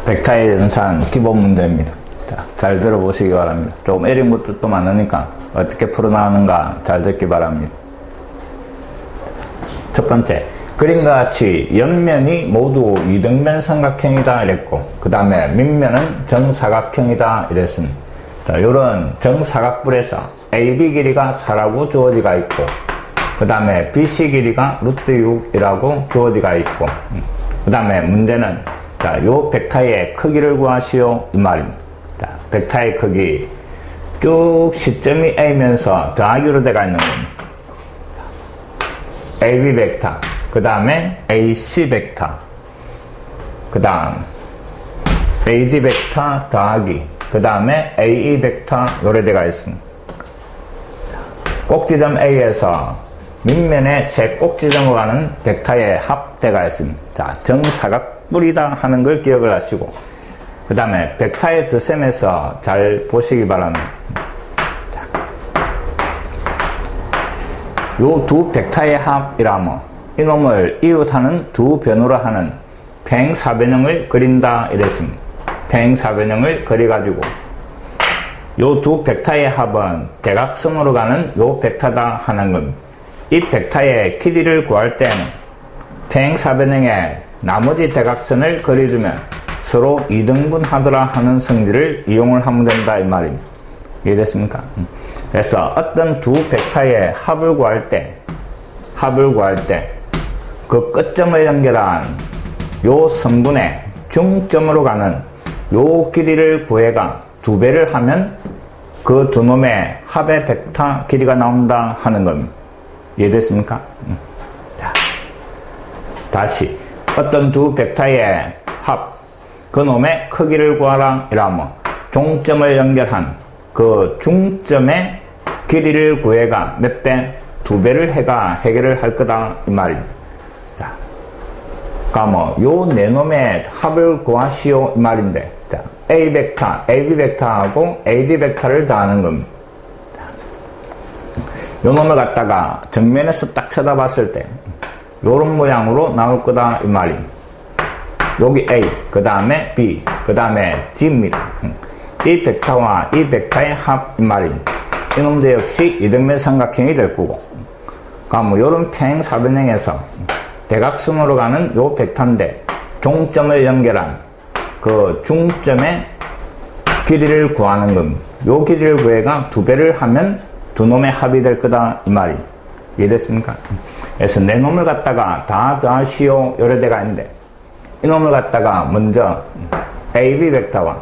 벡터의 연산 기본 문제입니다. 자, 잘 들어보시기 바랍니다. 조금 어려운 것도 또 많으니까 어떻게 풀어나가는가 잘 듣기 바랍니다. 첫 번째, 그림과 같이 옆면이 모두 이등변 삼각형이다 이랬고, 그 다음에 밑면은 정사각형이다 이랬습니다. 자, 요런 정사각뿔에서 AB 길이가 4라고 주어지가 있고, 그 다음에 BC 길이가 루트 6이라고 주어지가 있고, 그 다음에 문제는 자, 요 벡터의 크기를 구하시오 이 말입니다. 자, 벡터의 크기 쭉 시점이 A면서 더하기로 되어 있는 겁니다. AB 벡터, 그 다음에 AC 벡터, 그 다음 AD 벡터 더하기, 그 다음에 AE 벡터 요래 되어 있습니다. 꼭지점 A에서 밑면에 세 꼭지점으로 가는 벡터의 합대가 있습니다. 자, 정사각뿔이다 하는 걸 기억을 하시고, 그 다음에 벡터의 덧셈에서 잘 보시기 바랍니다. 요 두 벡터의 합이라면 이놈을 이웃하는 두 변으로 하는 평행사변형을 그린다 이랬습니다. 평행사변형을 그려가지고 요 두 벡터의 합은 대각선으로 가는 요 벡터다 하는 겁니다. 이 벡터의 길이를 구할 때는 평행사변형의 나머지 대각선을 그려주면 서로 이등분하더라 하는 성질을 이용을 하면 된다 이 말입니다. 이해됐습니까? 그래서 어떤 두 벡터의 합을 구할 때 그 끝점을 연결한 요 선분의 중점으로 가는 요 길이를 구해가 두 배를 하면 그 두 놈의 합의 벡터 길이가 나온다 하는 겁니다. 이해됐습니까? 자, 다시 어떤 두 벡터의 합, 그 놈의 크기를 구하라 이라면 종점을 연결한 그 중점의 길이를 구해가 몇 배? 두 배를 해가 해결을 할 거다 이 말입니다. 자, 그러면 요 네 놈의 합을 구하시오 이 말인데, 자, A 벡터, AB 벡터하고 AD 벡터를 더하는 겁니다. 요 놈을 갖다가 정면에서 딱 쳐다봤을 때 요런 모양으로 나올 거다 이 말입니다. 여기 A, 그 다음에 B, 그 다음에 D입니다. 이 벡터와 이 벡터의 합 이 말입니다. 이놈도 역시 이등변 삼각형이 될 거고, 그럼 요런 평행사변형에서 대각선으로 가는 요 벡터인데 종점을 연결한 그 중점의 길이를 구하는 겁니다. 요 길이를 구해가 두 배를 하면 두 놈의 합이 될 거다 이 말입니다. 이해됐습니까? 그래서 네 놈을 갖다가 다 더하시오 요래 돼가 있는데, 이놈을 갖다가 먼저 AB 벡터와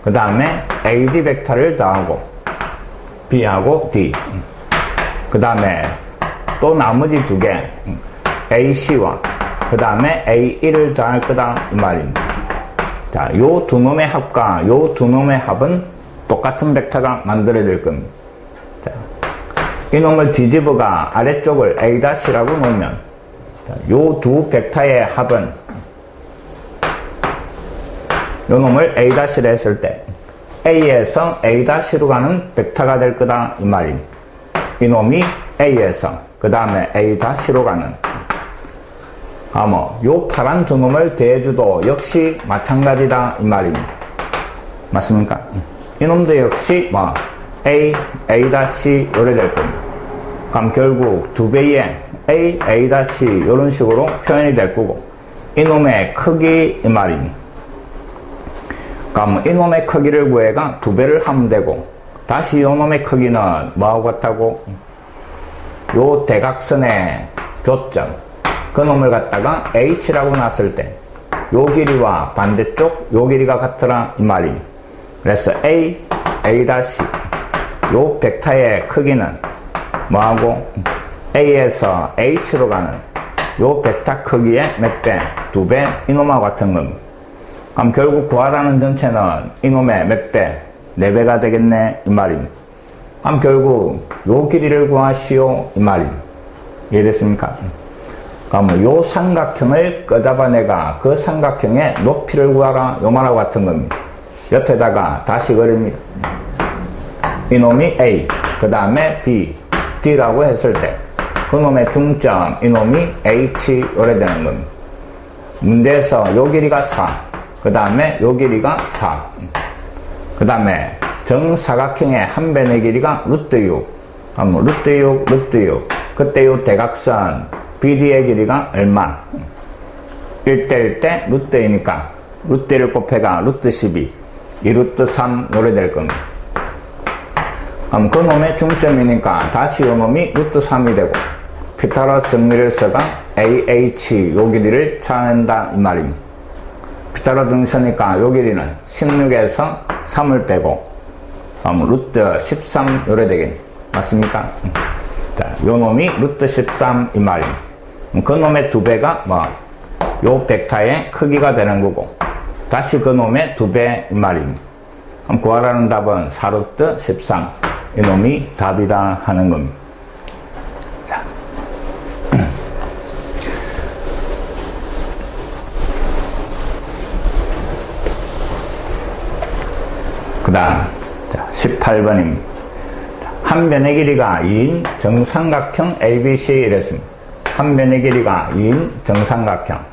그 다음에 AD 벡터를 더하고 B하고 D, 그 다음에 또 나머지 두 개 AC와 그 다음에 AE를 더할 거다 이 말입니다. 자, 요 두 놈의 합과 요 두 놈의 합은 똑같은 벡터가 만들어질 겁니다. 자, 이 놈을 뒤집어가 아래쪽을 A-라고 놓으면 요 두 벡터의 합은 요 놈을 A-를 했을 때 A에서 A-로 가는 벡터가 될 거다 이 말입니다. 이 놈이 A에서 그 다음에 A-로 가는, 요 파란 두 놈을 대해줘도 역시 마찬가지다 이 말입니다. 맞습니까? 이 놈도 역시 A, A-요래 될 겁니다. 그럼 결국 두 배의 A, A-, 요런 식으로 표현이 될 거고, 이 놈의 크기 이 말입니다. 그럼 이놈의 크기를 구해가 두 배를 하면 되고, 다시 이놈의 크기는 뭐하고 같다고? 요 대각선의 교점, 그 놈을 갖다가 H라고 놨을 때 요 길이와 반대쪽 요 길이가 같더라 이 말입니다. 그래서 A, A-, 요 벡터의 크기는 뭐하고? A에서 H로 가는 요 벡터 크기의 몇 배? 두 배 이놈하고 같은 겁니다. 그럼 결국 구하라는 전체는 이놈의 몇 배? 4배가 되겠네 이 말입니다. 그럼 결국 요 길이를 구하시오 이 말입니다. 이해됐습니까? 그럼 요 삼각형을 꺼잡아내가 그 삼각형의 높이를 구하라 요 말하고 같은 겁니다. 옆에다가 다시 그립니다. 이놈이 A, 그 다음에 B, D라고 했을 때 그놈의 중점 이놈이 H 요래 되는 겁니다. 문제에서 요 길이가 4, 그 다음에 요 길이가 4. 그 다음에 정사각형의 한 변의 길이가 루트 6. 그럼 루트 6, 루트 6. 그때 요 대각선 BD의 길이가 얼마? 1대1 때 루트 2니까 루트 1을 곱해가 루트 12. 2루트 3 노래될 겁니다. 그럼 그 놈의 중점이니까 다시 요 놈이 루트 3이 되고 피타고라스 정리를서가 AH 요 길이를 찾는다 이 말입니다. 피타고라스 정리서니까 요 길이는 16에서 3을 빼고 루트 13 요래 되겠네. 맞습니까? 자, 요 놈이 루트 13 이 말입니다. 그 놈의 2배가 요 벡터의 크기가 되는 거고 다시 그 놈의 2배 이 말입니다. 그럼 구하라는 답은 4루트 13 이 놈이 답이다 하는 겁니다. 자. 그 다음 18번입니다. 한 변의 길이가 2인 정삼각형 ABC 이랬습니다. 한 변의 길이가 2인 정삼각형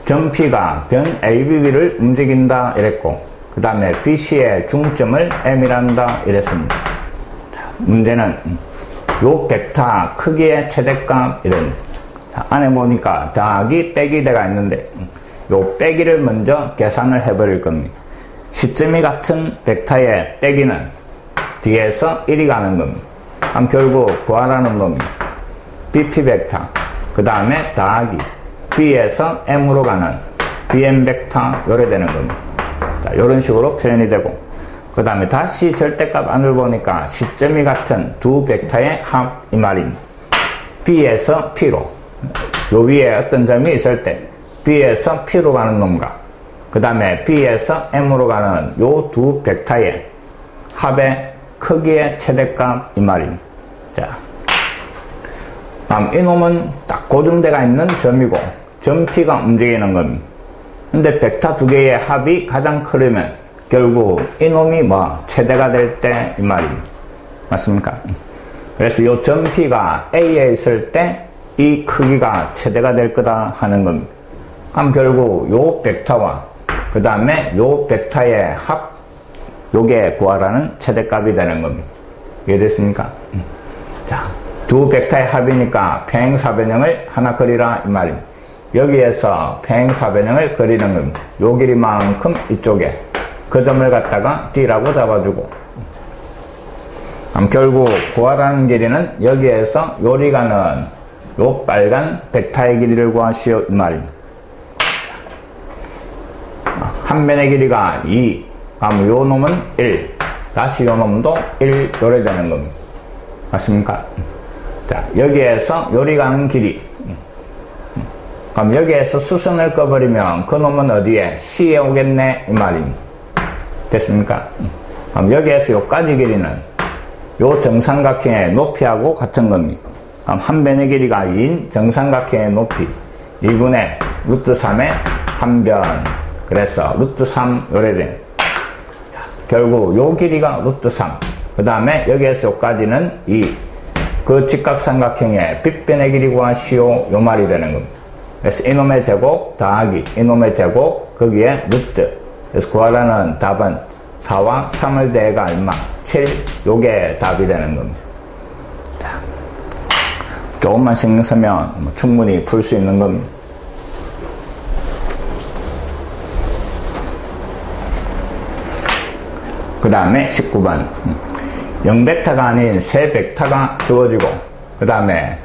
점 P가 변 AB를 움직인다 이랬고 그 다음에 BC의 중점을 M이란다 이랬습니다. 자, 문제는 요 벡터 크기의 최대값 이런 안에 보니까 더하기 빼기 대가 있는데 요 빼기를 먼저 계산을 해버릴 겁니다. 시점이 같은 벡터의 빼기는 뒤에서 1이 가는 겁니다. 그럼 결국 구하라는 놈이 BP 벡터 그 다음에 더하기 B에서 M으로 가는 BM 벡터 요래 되는 겁니다. 자, 요런 식으로 표현이 되고 그 다음에 다시 절대값 안을 보니까 시점이 같은 두 벡터의 합 이 말입니다. B에서 P로 요 위에 어떤 점이 있을 때 B에서 P로 가는 놈과 그 다음에 B에서 M으로 가는 요 두 벡터의 합의 크기의 최대값 이 말입니다. 자, 다음 이놈은 딱 고정대가 있는 점이고 점 P가 움직이는 겁니다. 근데 벡터 두 개의 합이 가장 크려면 결국 이놈이 최대가 될 때 이 말입니다. 맞습니까? 그래서 요 점 P가 A에 있을 때 이 크기가 최대가 될 거다 하는 겁니다. 그럼 결국 요 벡터와 그 다음에 요 벡터의 합 요게 구하라는 최대값이 되는 겁니다. 이해됐습니까? 자, 두 벡터의 합이니까 평행사변형을 하나 그리라 이 말입니다. 여기에서 평행사변형을 그리는 겁니다. 요 길이만큼 이쪽에 그 점을 갖다가 D라고 잡아주고 결국 구하라는 길이는 여기에서 요리 가는 요 빨간 벡터의 길이를 구하시오 이 말입니다. 한 변의 길이가 2 그럼 요 놈은 1 다시 요 놈도 1 요래 되는 겁니다. 맞습니까? 자, 여기에서 요리 가는 길이 그럼 여기에서 수선을 꺼버리면 그 놈은 어디에? C에 오겠네 이 말입니다. 됐습니까? 그럼 여기에서 요까지 길이는 요 정삼각형의 높이하고 같은 겁니다. 그럼 한 변의 길이가 2인 정삼각형의 높이 2분의 루트 3의 한 변 그래서 루트 3 요래 되는 결국 요 길이가 루트 3 그 다음에 여기에서 요까지는 2 그 직각삼각형의 빗변의 길이 구하시오 요 말이 되는 겁니다. 그래서 이놈의 제곱 더하기 이놈의 제곱 거기에 루트 그래서 구하라는 답은 4와 3을 대가 얼마? 7 요게 답이 되는 겁니다. 자, 조금만 신경 쓰면 충분히 풀 수 있는 겁니다. 그 다음에 19번 0벡터가 아닌 세 벡터가 주어지고 그 다음에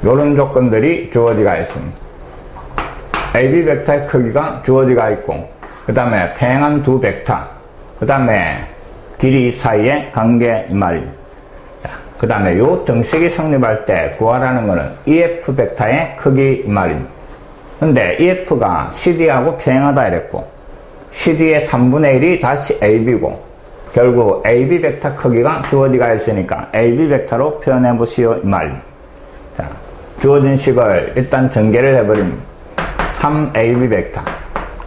요런 조건들이 주어지가 있습니다. AB 벡터의 크기가 주어지가 있고 그 다음에 평행한 두 벡터 그 다음에 길이 사이의 관계 이 말입니다. 그 다음에 요 정식이 성립할 때 구하라는 거는 EF 벡터의 크기 이 말입니다. 근데 EF가 CD하고 평행하다 이랬고 CD의 3분의 1이 다시 AB고 결국 AB 벡터 크기가 주어지가 있으니까 AB 벡터로 표현해 보시오 이 말입니다. 자, 주어진 식을 일단 전개를 해버립니다. 3AB 벡터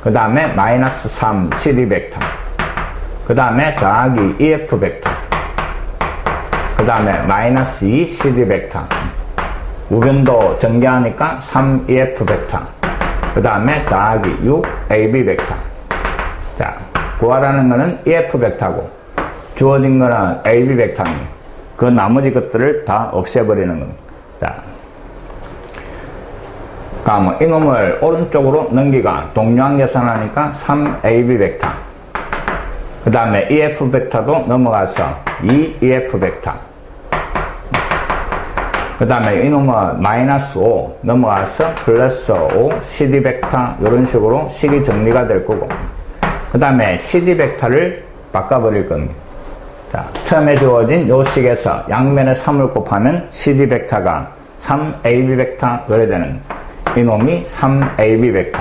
그 다음에 마이너스 3 CD 벡터 그 다음에 더하기 EF 벡터 그 다음에 마이너스 2 CD 벡터 우변도 전개하니까 3EF 벡터 그 그 다음에 더하기 6 AB 벡터. 자, 구하라는 거는 EF 벡터고 주어진 거는 AB 벡터입니다. 그 나머지 것들을 다 없애버리는 겁니다. 자, 그럼 이놈을 오른쪽으로 넘기가 동요한 계산하니까 3AB 벡터. 그 다음에 EF 벡터도 넘어가서 2EF 벡터. 그 다음에 이놈은 마이너스 5 넘어가서 플러스 5 CD 벡터 이런 식으로 식이 정리가 될 거고 그 다음에 CD 벡터를 바꿔버릴 겁니다. 자, 처음에 주어진 요 식에서 양면에 3을 곱하면 CD 벡터가 3AB 벡터 그래 되는 이놈이 3AB 벡터.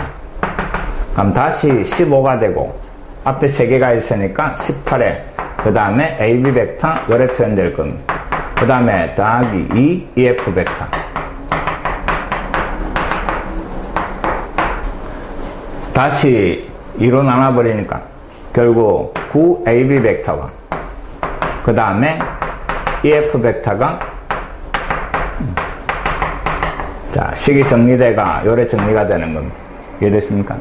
그럼 다시 15가 되고 앞에 3개가 있으니까 18에 그 다음에 AB 벡터 요래 표현될 겁니다. 그 다음에 더하기 2 EF 벡터. 다시 2로 나눠버리니까 결국 9 AB 벡터와 그 다음에 EF 벡터가 자, 식이 정리돼가 요래 정리가 되는 겁니다. 이해됐습니까?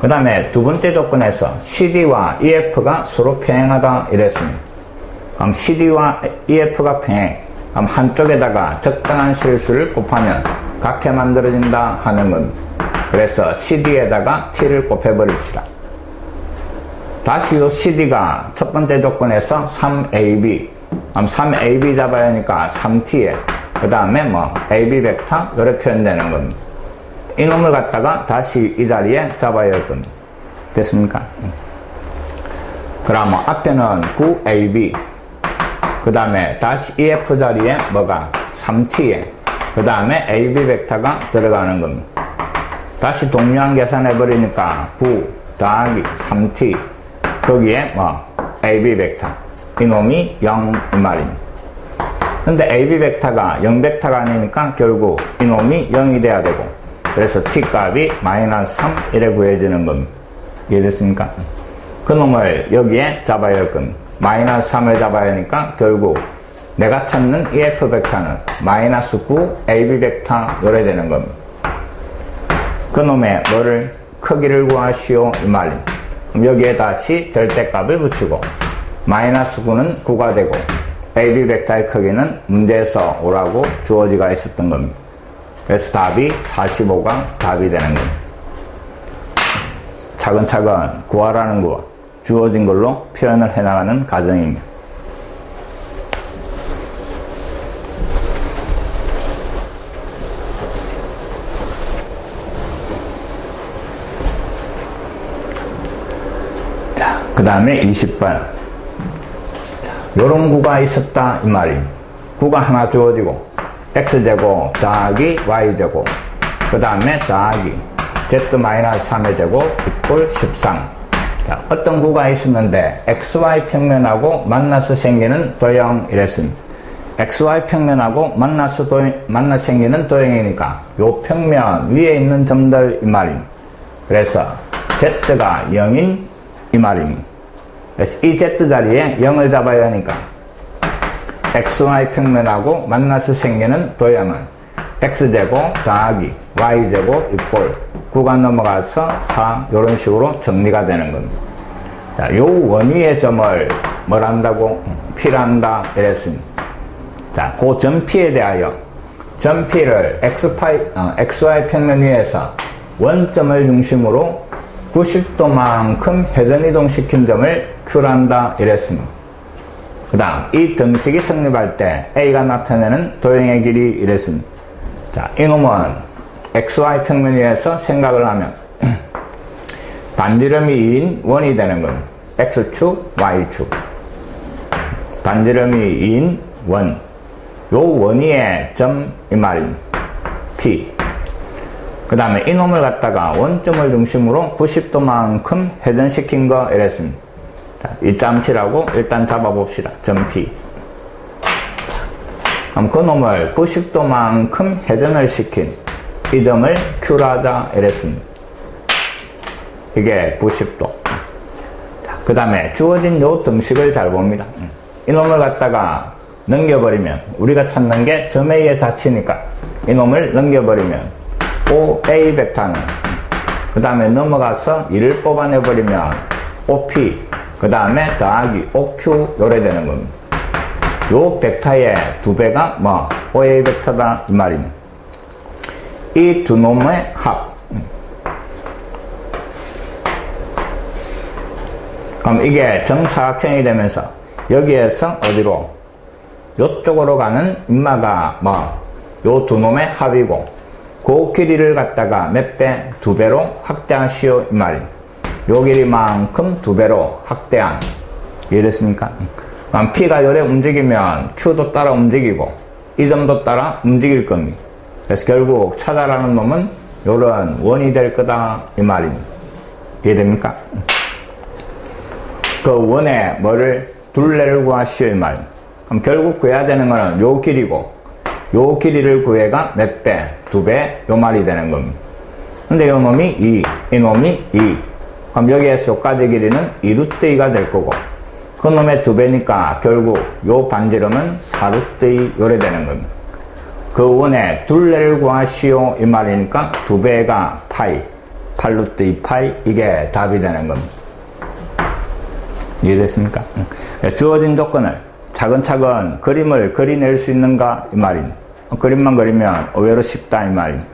그 다음에 두 번째 조건에서 CD와 EF가 서로 평행하다 이랬습니다. 그럼 CD와 EF가 평행. 그럼 한쪽에다가 적당한 실수를 곱하면 같게 만들어진다 하는 겁니다. 그래서 CD에다가 T를 곱해버립시다. 다시 요 CD가 첫 번째 조건에서 3AB. 그럼 3AB 잡아야 하니까 3T에 그 다음에 뭐 AB 벡터 이렇게 표현되는 겁니다. 이놈을 갖다가 다시 이 자리에 잡아야 할 겁니다. 됐습니까? 그러면 앞에는 9AB 그 다음에 다시 EF 자리에 뭐가 3T에 그 다음에 AB 벡터가 들어가는 겁니다. 다시 동요한 계산해 버리니까 9 더하기 3T 거기에 뭐 AB 벡터 이놈이 0 이 말입니다. 근데 AB 벡터가 0 벡터가 아니니까 결국 이놈이 0이 돼야 되고 그래서 T 값이 마이너스 3 이래 구해지는 겁니다. 이해됐습니까? 그 놈을 여기에 잡아야 할 겁니다. 마이너스 3을 잡아야 하니까 결국 내가 찾는 EF 벡터는 마이너스 9 AB 벡터 요래 되는 겁니다. 그 놈의 뭐를 크기를 구하시오 이 말입니다. 그럼 여기에 다시 절대값을 붙이고 마이너스 9는 9가 되고 AB 벡터의 크기는 문제에서 5라고 주어지가 있었던 겁니다. 그래서 답이 45가 답이 되는 겁니다. 차근차근 구하라는 거 주어진 걸로 표현을 해나가는 과정입니다. 자, 그 다음에 20번. 요런 구가 있었다 이 말입니다. 구가 하나 주어지고 x제곱 더하기 y제곱 그 다음에 더하기 z-3의 제곱 이꼴 13. 자, 어떤 구가 있었는데 xy 평면하고 만나서 생기는 도형 이랬습니다. xy 평면하고 만나서 생기는 도형이니까 요 평면 위에 있는 점들 이 말입니다. 그래서 z가 0인 이 말입니다. 그래서 이 z 자리에 0을 잡아야 하니까 xy 평면하고 만나서 생기는 도형은 x제곱 더하기 y제곱 이꼴 9가 넘어가서 4 이런 식으로 정리가 되는 겁니다. 자, 요 원위의 점을 뭘 한다고? P란다 이랬습니다. 자, 그 점 P에 대하여 점 P를 XY 평면 위에서 원점을 중심으로 90도만큼 회전이동시킨 점을 Q란다 이랬습니다. 그 다음 이 등식이 성립할 때 A가 나타내는 도형의 길이 이랬습니다. 자, 이놈은 XY 평면 위에서 생각을 하면 반지름이 2인 원이 되는 겁니다. X축, Y축. 반지름이 2인 원. 요 원위의 점 이 말입니다. P. 그 다음에 이놈을 갖다가 원점을 중심으로 90도만큼 회전시킨 거 이랬습니다. 자, 이 짬치라고 일단 잡아봅시다. 점 P. 그럼 그 놈을 90도만큼 회전을 시킨 이 점을 Q라자 이랬습니다. 이게 90도. 그 다음에 주어진 요 등식을 잘 봅니다. 이놈을 갖다가 넘겨버리면 우리가 찾는 게 점 A의 자치니까 이놈을 넘겨버리면 OA 벡터는 그 다음에 넘어가서 1을 뽑아내버리면 OP, 그 다음에 더하기 OQ 요래 되는 겁니다. 요 벡터의 두 배가 뭐 OA 벡터다 이 말입니다. 이 두 놈의 합. 그럼 이게 정사각형이 되면서 여기에서 어디로? 요쪽으로 가는 인마가 뭐 요 두 놈의 합이고 그 길이를 갖다가 몇 배? 두 배로 확대하시오 이 말입니다. 요 길이만큼 두 배로 확대한. 이해됐습니까? 그럼 P가 요래 움직이면 Q도 따라 움직이고 이 점도 따라 움직일 겁니다. 그래서 결국 찾아라는 놈은 요런 원이 될 거다 이 말입니다. 이해됩니까? 그 원에 뭐를? 둘레를 구하시오 이 말입니다. 그럼 결국 구해야 되는 거는 요 길이고 요 길이를 구해가 몇 배? 두 배? 요 말이 되는 겁니다. 근데 요 놈이 2, 이 놈이 2. 그럼 여기에서 요까지 길이는 2루트 2가 될 거고 그 놈의 두 배니까 결국 요 반지름은 4루트 2 요래 되는 겁니다. 그 원에 둘레를 구하시오 이 말이니까 두 배가 파이, 8루트 2 파이 이게 답이 되는 겁니다. 이해됐습니까? 주어진 조건을 차근차근 그림을 그려낼 수 있는가 이 말입니다. 그림만 그리면 의외로 쉽다 이 말입니다.